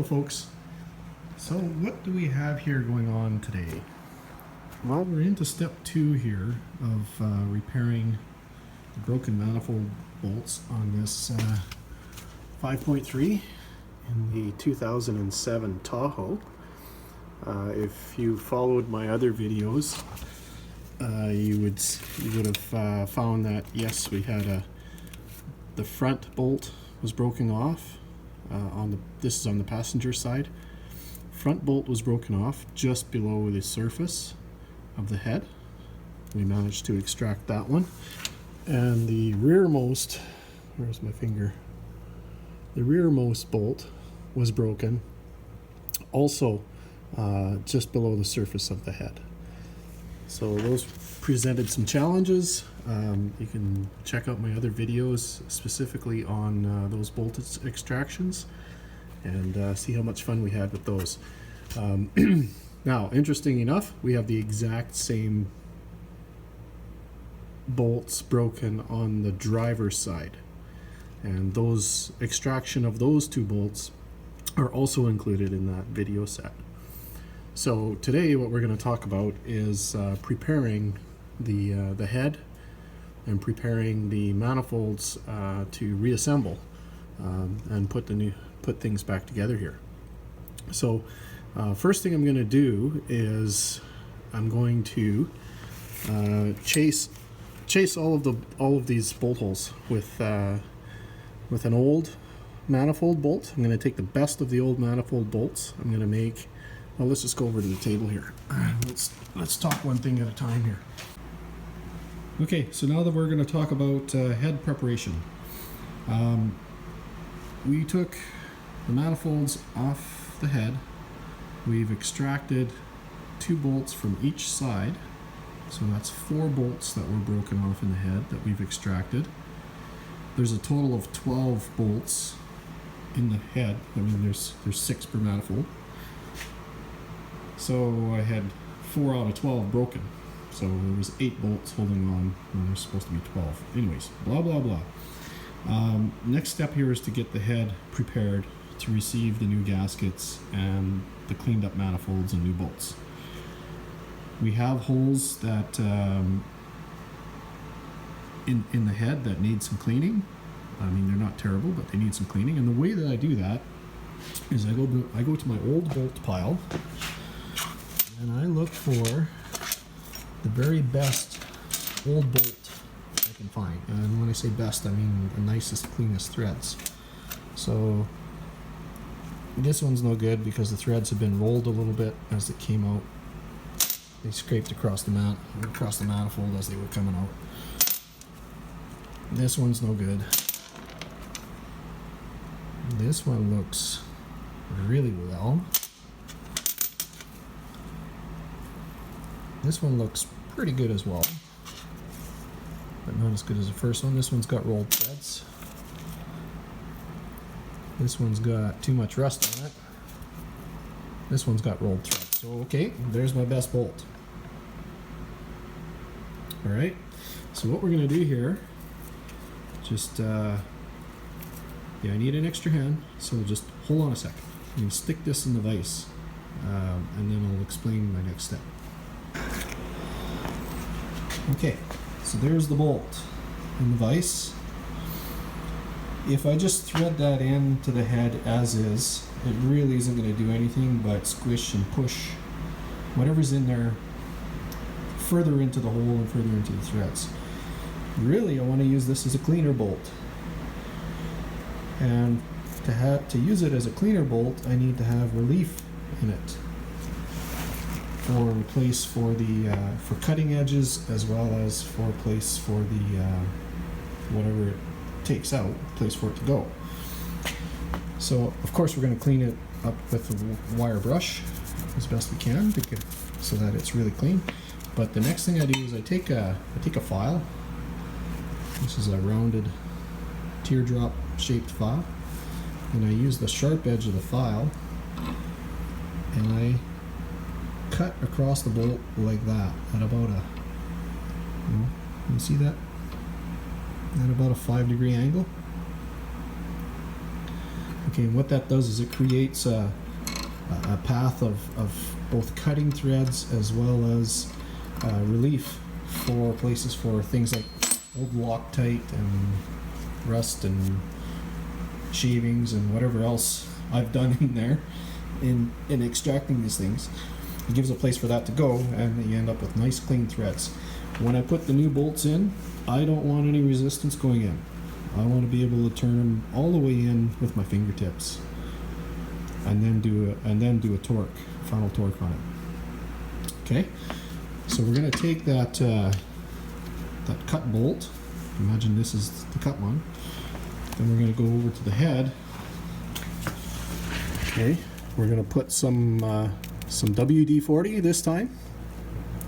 folks. So what do we have here going on today? Well, we're into step 2 here of repairing the broken manifold bolts on this 5.3 in the 2007 Tahoe. If you followed my other videos, you would have found that yes, we had the front bolt was broken off. This is on the passenger side. Front bolt was broken off just below the surface of the head. We managed to extract that one. And the rearmost, where's my finger? The rearmost bolt was broken, also just below the surface of the head. So those presented some challenges. You can check out my other videos specifically on those bolt extractions and see how much fun we had with those. Now, interesting enough, we have the exact same bolts broken on the driver's side, and those extraction of those two bolts are also included in that video set. So today what we're going to talk about is preparing the head and preparing the manifolds to reassemble and put things back together here. So first thing I'm going to do is I'm going to chase all of these bolt holes with an old manifold bolt. I'm going to take the best of the old manifold bolts. I'm going to make, well, let's just go over to the table here. Let's talk one thing at a time here. Okay, so now that we're going to talk about head preparation. We took the manifolds off the head. We've extracted 2 bolts from each side. So that's 4 bolts that were broken off in the head that we've extracted. There's a total of 12 bolts in the head. I mean, there's 6 per manifold. So I had 4 out of 12 broken. So there was 8 bolts holding on when there's supposed to be 12. Anyways, blah, blah, blah. Next step here is to get the head prepared to receive the new gaskets and the cleaned up manifolds and new bolts. We have holes that in the head that need some cleaning. I mean, they're not terrible, but they need some cleaning. And the way that I do that is I go to my old bolt pile and I look for the very best old bolt I can find. And when I say best, I mean the nicest, cleanest threads. So this one's no good because the threads have been rolled a little bit as it came out. They scraped across the manifold as they were coming out. This one's no good. This one looks really well. This one looks pretty good as well, but not as good as the first one. This one's got rolled threads. This one's got too much rust on it. This one's got rolled threads. So okay, there's my best bolt. Alright, so what we're going to do here, just, I need an extra hand, so just hold on a second. I'm going to stick this in the vise, and then I'll explain my next step. Okay, so there's the bolt in the vise. If I just thread that into the head as is, it really isn't going to do anything but squish and push whatever's in there further into the hole and further into the threads. Really, I want to use this as a cleaner bolt. And to use it as a cleaner bolt, I need to have relief in it for a place for the for cutting edges, as well as for a place for the whatever it takes out, place for it to go. So of course we're going to clean it up with a wire brush as best we can to get so that it's really clean. But the next thing I do is I take a file. This is a rounded teardrop shaped file, and I use the sharp edge of the file and I cut across the bolt like that at about a, you see that? At about a 5-degree angle. Okay, and what that does is it creates a path of both cutting threads as well as relief for places for things like old Loctite and rust and shavings and whatever else I've done in there in extracting these things. It gives a place for that to go, and you end up with nice clean threads. When I put the new bolts in, I don't want any resistance going in. I want to be able to turn them all the way in with my fingertips, and then do a torque, final torque on it. Okay, so we're going to take that that cut bolt. Imagine this is the cut one. Then we're going to go over to the head. Okay, we're going to put some WD-40 this time.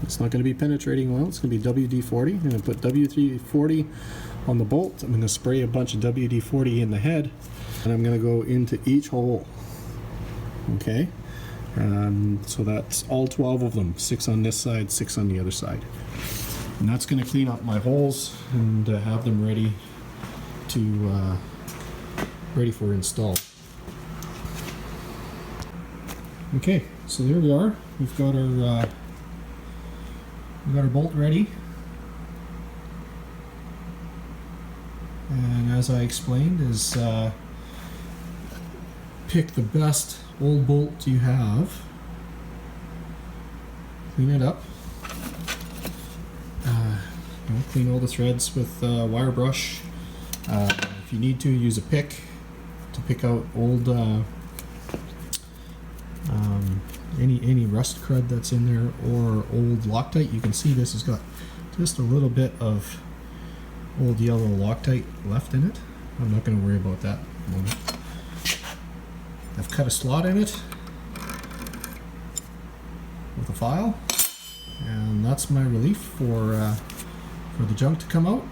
It's not going to be penetrating oil. It's going to be WD-40. I'm going to put WD-40 on the bolt. I'm going to spray a bunch of WD-40 in the head, and I'm going to go into each hole. Okay, so that's all 12 of them. 6 on this side, 6 on the other side. And that's going to clean up my holes and have them ready for install. Okay, so there we are. We've got our bolt ready. And as I explained, is pick the best old bolt you have, clean it up, clean all the threads with wire brush. If you need to, use a pick to pick out old any rust crud that's in there, or old Loctite. You can see this has got just a little bit of old yellow Loctite left in it. I'm not going to worry about that at the moment. I've cut a slot in it with a file, and that's my relief for the junk to come out.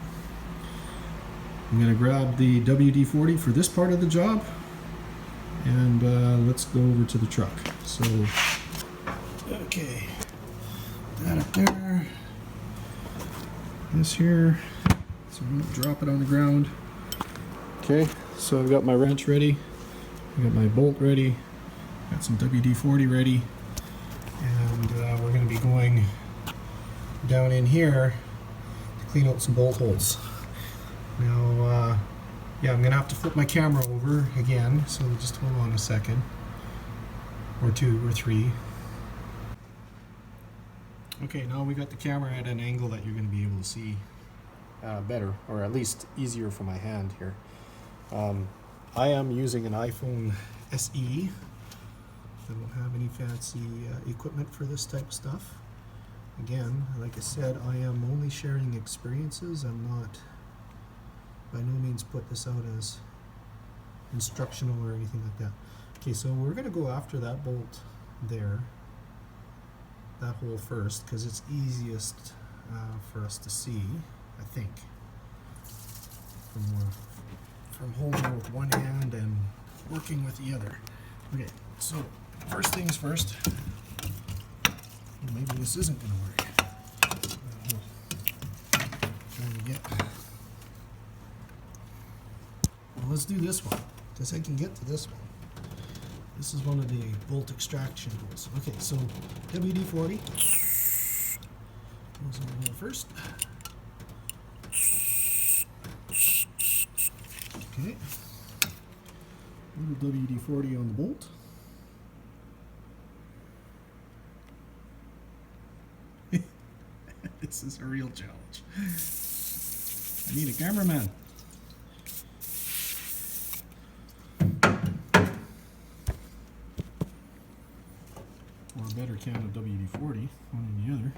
I'm going to grab the WD-40 for this part of the job, and let's go over to the truck. So, okay, that up there, this here, so I'm going to drop it on the ground. Okay, so I've got my wrench ready, I've got my bolt ready, got some WD-40 ready, and we're going to be going down in here to clean out some bolt holes. Now, yeah, I'm going to have to flip my camera over again, so just hold on a second, or 2 or 3. Okay, now we got the camera at an angle that you're going to be able to see better, or at least easier for my hand here. I am using an iPhone SE. I don't have any fancy equipment for this type of stuff. Again, like I said, I am only sharing experiences. I'm not, by no means, put this out as instructional or anything like that. Okay, so we're going to go after that bolt there, that hole first, because it's easiest for us to see, I think, from holding it with one hand and working with the other. Okay, so first things first. Maybe this isn't going to work. Well, let's do this one, because I can get to this one. This is one of the bolt extraction tools. Okay, so WD-40 goes in here first. Okay, a little WD-40 on the bolt. This is a real challenge. I need a cameraman. Or a better can of WD-40, one or the other.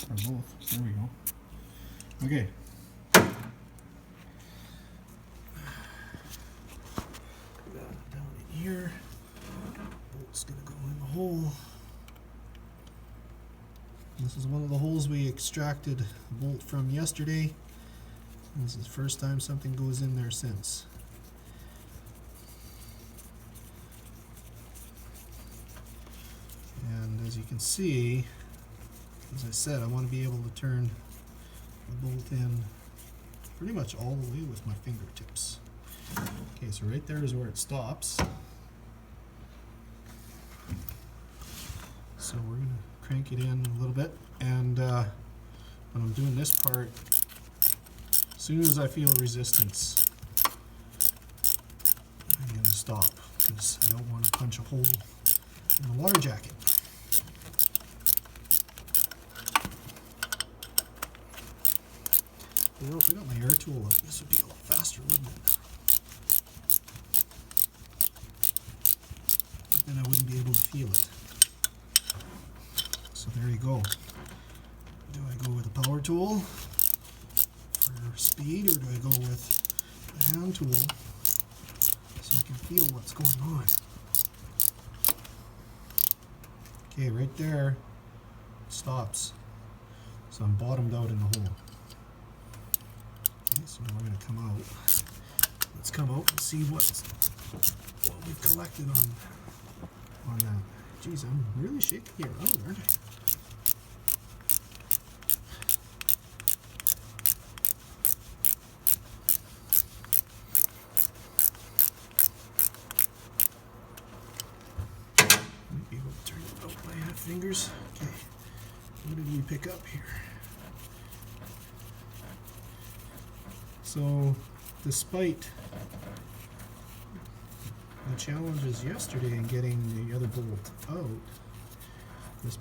Or both. There we go. Okay. Down in here. Bolt's gonna go in the hole. This is one of the holes we extracted the bolt from yesterday. This is the first time something goes in there since. And as you can see, as I said, I want to be able to turn the bolt in pretty much all the way with my fingertips. Okay, so right there is where it stops. So we're going to crank it in a little bit, and when I'm doing this part, as soon as I feel resistance, I'm going to stop, because I don't want to punch a hole in the water jacket. You know, if I got my air tool up, this would be a lot faster, wouldn't it? But then I wouldn't be able to feel it. So there you go. Do I go with a power tool for speed, or do I go with a hand tool so I can feel what's going on? Okay, right there, it stops. So I'm bottomed out in the hole. Okay, so now we're going to come out. Let's come out and see what we've collected on that. Geez, I'm really shaking around, aren't I? Might be able to turn it out by half fingers. Okay, what did we pick up here? So, despite the challenges yesterday in getting the other bolt out, this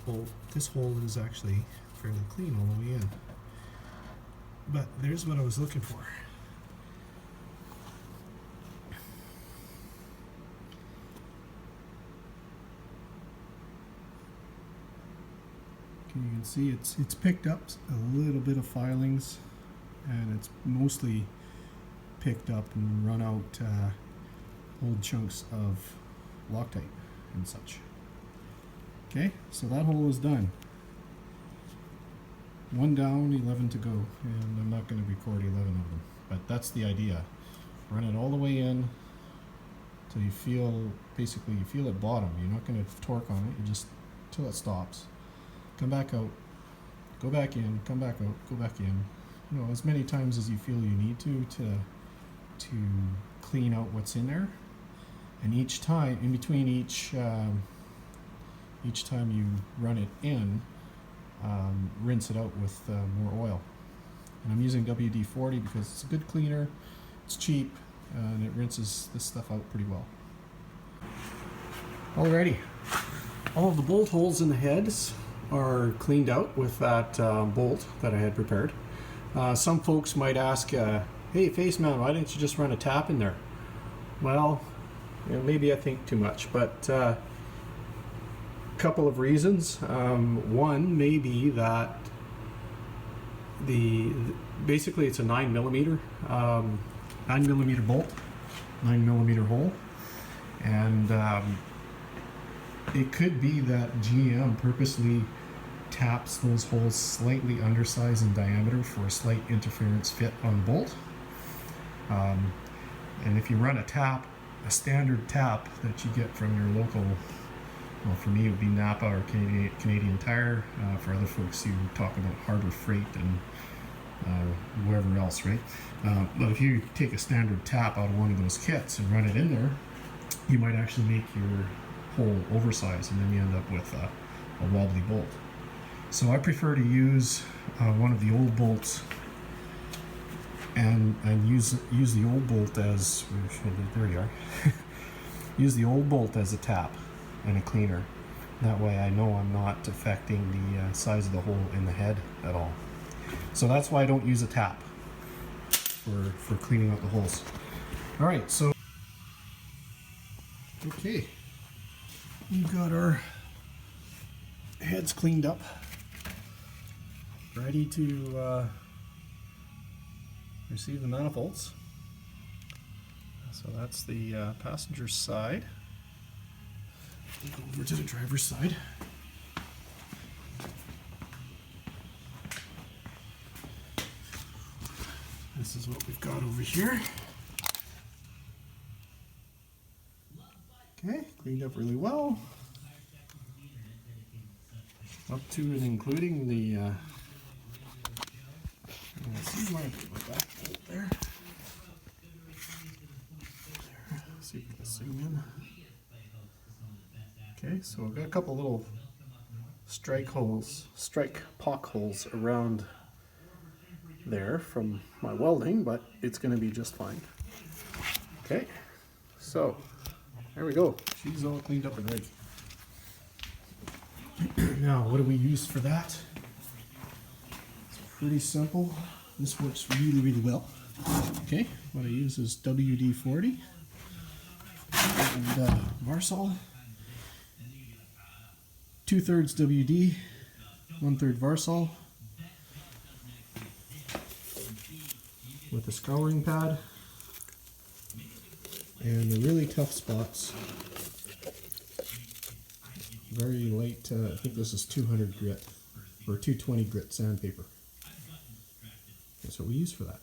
hole is actually fairly clean all the way in. But there's what I was looking for. You can see it's picked up a little bit of filings, and it's mostly picked up and run out old chunks of Loctite and such. Okay, so that hole is done. 1 down, 11 to go, and I'm not going to record 11 of them, but that's the idea. Run it all the way in till you feel, basically you feel it bottom. You're not going to torque on it, you just till it stops. Come back out, go back in, come back out, go back in. You know, as many times as you feel you need to clean out what's in there. And each time, in between each time you run it in, rinse it out with more oil. And I'm using WD-40 because it's a good cleaner, it's cheap, and it rinses this stuff out pretty well. Alrighty, all of the bolt holes in the heads are cleaned out with that bolt that I had prepared. Some folks might ask, hey Faceman, why didn't you just run a tap in there? Well, you know, maybe I think too much, but couple of reasons. One may be that basically it's a 9mm bolt, 9mm hole, and it could be that GM purposely taps those holes slightly undersized in diameter for a slight interference fit on the bolt. And if you run a standard tap that you get from your local, well, for me it would be Napa or Canadian Tire. For other folks, you talk about Harbor Freight and wherever else, right? But if you take a standard tap out of one of those kits and run it in there, you might actually make your hole oversized, and then you end up with a wobbly bolt. So I prefer to use one of the old bolts and use the old bolt as, there you are, use the old bolt as a tap and a cleaner. That way I know I'm not affecting the size of the hole in the head at all. So that's why I don't use a tap for cleaning out the holes. Alright, so okay, we've got our heads cleaned up, ready to receive the manifolds. So that's the passenger side. We'll go over to the driver's side. This is what we've got over here. Okay, cleaned up really well. Up to and including the see my back bolt there. zoom in. Okay, so we've got a couple little strike pock holes around there from my welding, but it's going to be just fine. Okay, so there we go. She's all cleaned up and ready. Now, what do we use for that? It's pretty simple. This works really, really well. Okay, what I use is WD-40 and Varsol. 2/3 WD, 1/3 Varsol with a scouring pad, and the really tough spots, very light, I think this is 200 grit or 220 grit sandpaper. That's what we use for that.